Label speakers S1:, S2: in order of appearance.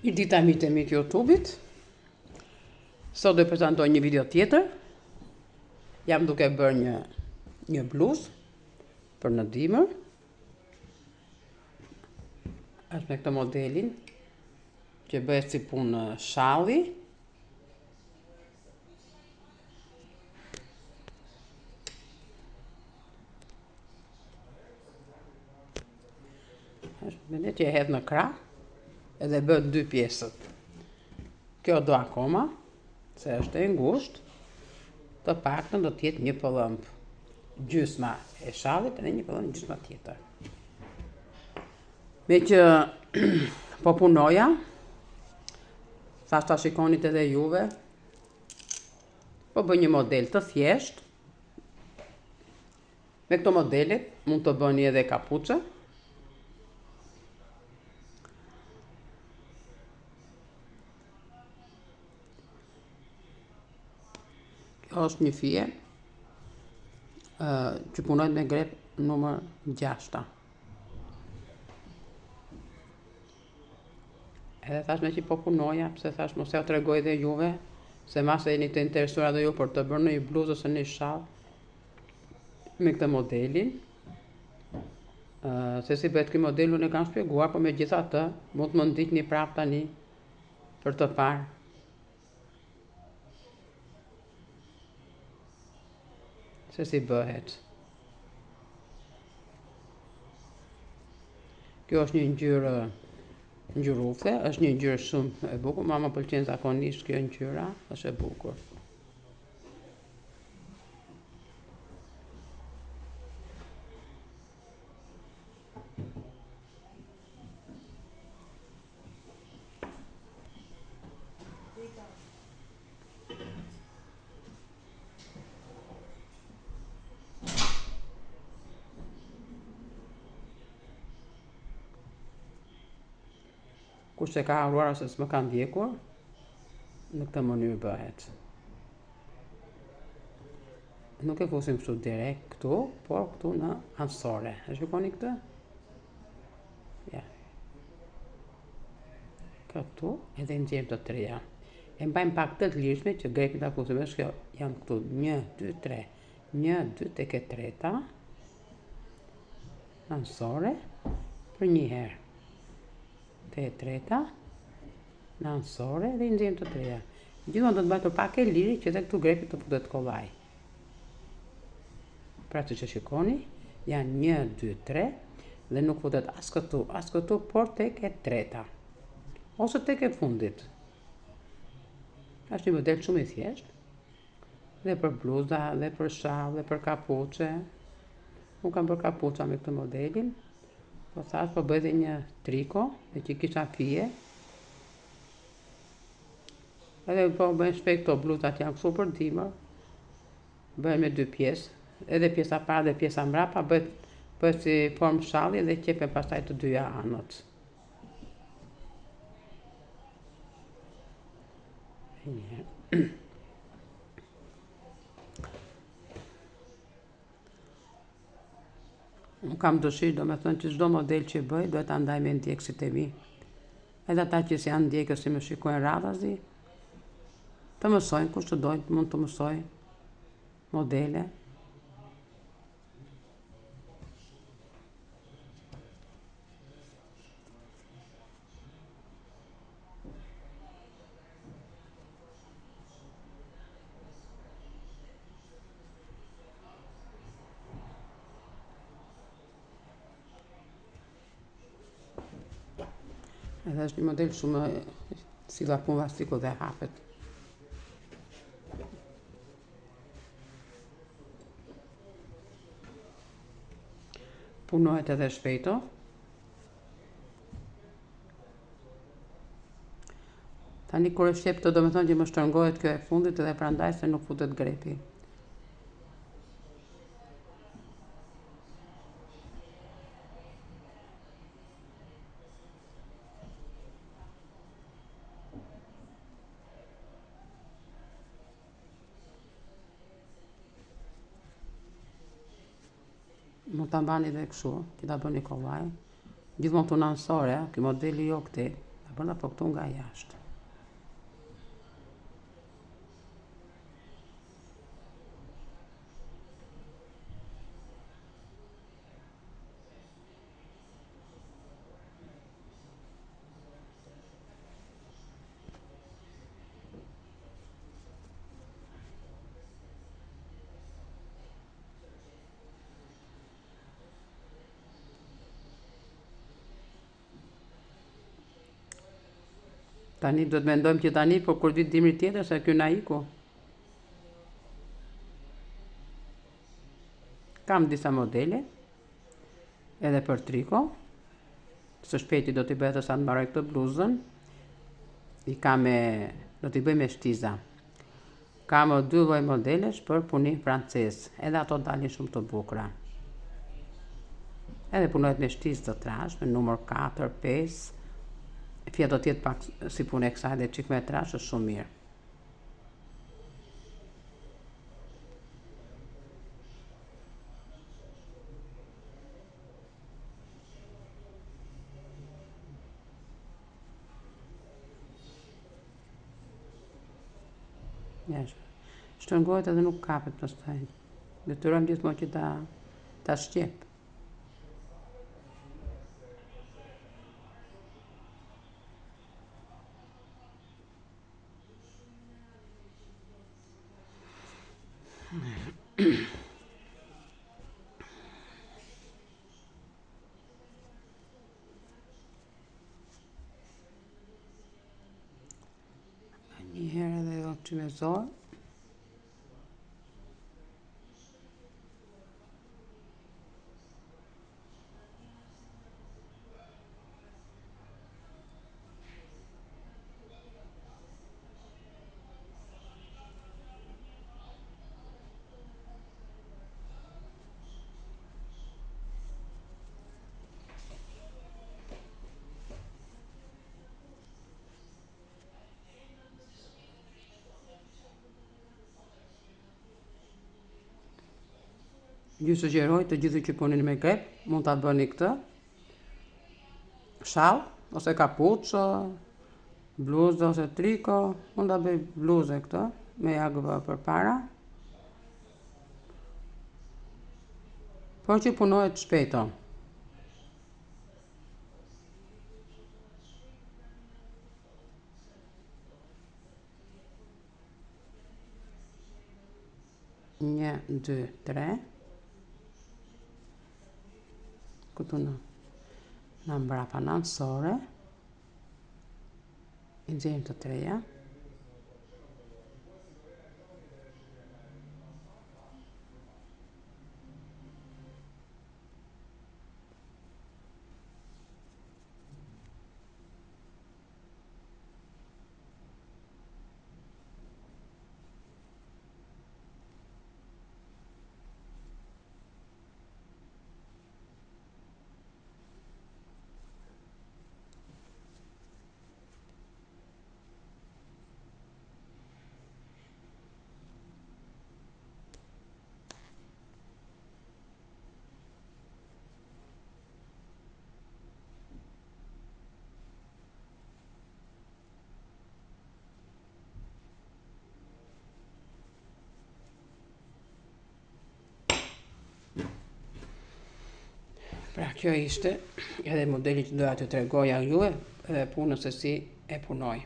S1: I dita mi të mi të YouTube-it. Sot do prezantoj një video tjetër. Jam duke bërë një bluzë për në dimër. Është me këtë modelin që bëhet si punë shalli. Është me që e hedh në krah edhe bëhet dy pjesët. Kjo do akoma, se është e ngushtë, të paktën do t'jetë një pëllëmp gjysma e shallit edhe një pëllëmp gjysma tjetër. Me që po punoja, thash ta shikonit edhe juve, po bëj një model të thjesht. Me këto modelet mund të bëni edhe kapuçe. Kjo është një fije që punojnë me grep numër 6. Edhe thash me që po punoja, pse thash mos ja tregoj dhe juve, se mas e jeni të interesuar dhe ju për të bërë një bluzë ose një shall me këtë modelin. Se si bëhet ky model unë e kam shpjeguar, por megjithatë mund të më ndiqni prapë tani për të parë. Se si bëhet. Kjo është një ngjyrë ufle, është një ngjyrë shumë e bukur, ma më pëlqen zakonisht kjo ngjyra, është e bukur. Kush e ka harruar ose s'më ka ndjekur, në këtë mënyrë bëhet. Nuk e fusim kështu direkt këtu, por këtu në ansore. E shikoni këtë? Ja. Këtu edhe nxjerrim të treja. E mbajmë pak të lirshme që grepin ta fusim. Është kjo, jam këtu 1, 2, 3. 1, 2 tek e treta. Ansore për një herë. Te e treta, në ansore dhe i nxjerrim të treja. Gjithmonë do të mbajtur pak e liri që edhe këtu grepi të futet kollaj. Pra që shikoni, janë 1, 2, 3 dhe nuk futet as këtu, por tek e treta. Ose tek e fundit. Është një model shumë i thjeshtë. Dhe për bluza, dhe për shall, dhe për kapuçe. Unë kam bërë kapuça me këtë modelin. Po thash po bëj dhe një triko, dhe që kisha fije. Edhe po bëjnë shpejt këto bluzat janë kështu për dimër. Bëjnë me dy pjesë, edhe pjesa para dhe pjesa mbrapa, bëhet si formë shalli dhe qepen pastaj të dyja anët. Unë kam dëshirë, do me thënë që çdo model që bëj, duhet ta ndaj me ndjekësit e mi. Edhe ata që janë ndjekës që më shikojnë radhazi, të mësojnë, kush të dojnë, mund të mësojnë modele. Edhe është një model shumë si lapun vastiku dhe hapet. Punohet edhe shpejto. Tani kur e shqep të do me thonë që më shtrëngohet kjo e fundit edhe prandaj se nuk futet grepi. Mund ta mbani edhe kështu, që ta bëni kollaj. Gjithmonë këtu në ansore, ky modeli jo këtej, brenda, po këtu nga jashtë. Tani do të mendojmë që tani, por kur vit dimri tjetër se ky na iku. Kam disa modele, edhe për triko. Së shpejti do t'i bëhet sa të mbaroj këtë bluzën. Do t'i bëj me shtiza. Kam 2 lloj modelesh për punim francez, edhe ato dalin shumë të bukura. Edhe punohet me shtizë të trash, me numër 4, 5. Fja do tjetë pak si punë e kësaj dhe qik me trash është shumë mirë. Shtrëngohet edhe nuk kapet pastaj. Detyrojmë gjithmonë që ta shqep. Një herë edhe do të me zorë. Ju sugjeroj të gjithë që punin me krep, mund ta bëni këtë. Shall ose kapuç, bluzë ose triko, mund ta bëj bluzë këtë me jagëve përpara. Por që punohet shpejto. Një, 2, 3. Këtu në mbrapa nënsore, i nxjerrim të treja. Pra kjo ishte edhe modeli që doja të tregoja juve edhe punën se si e punoj.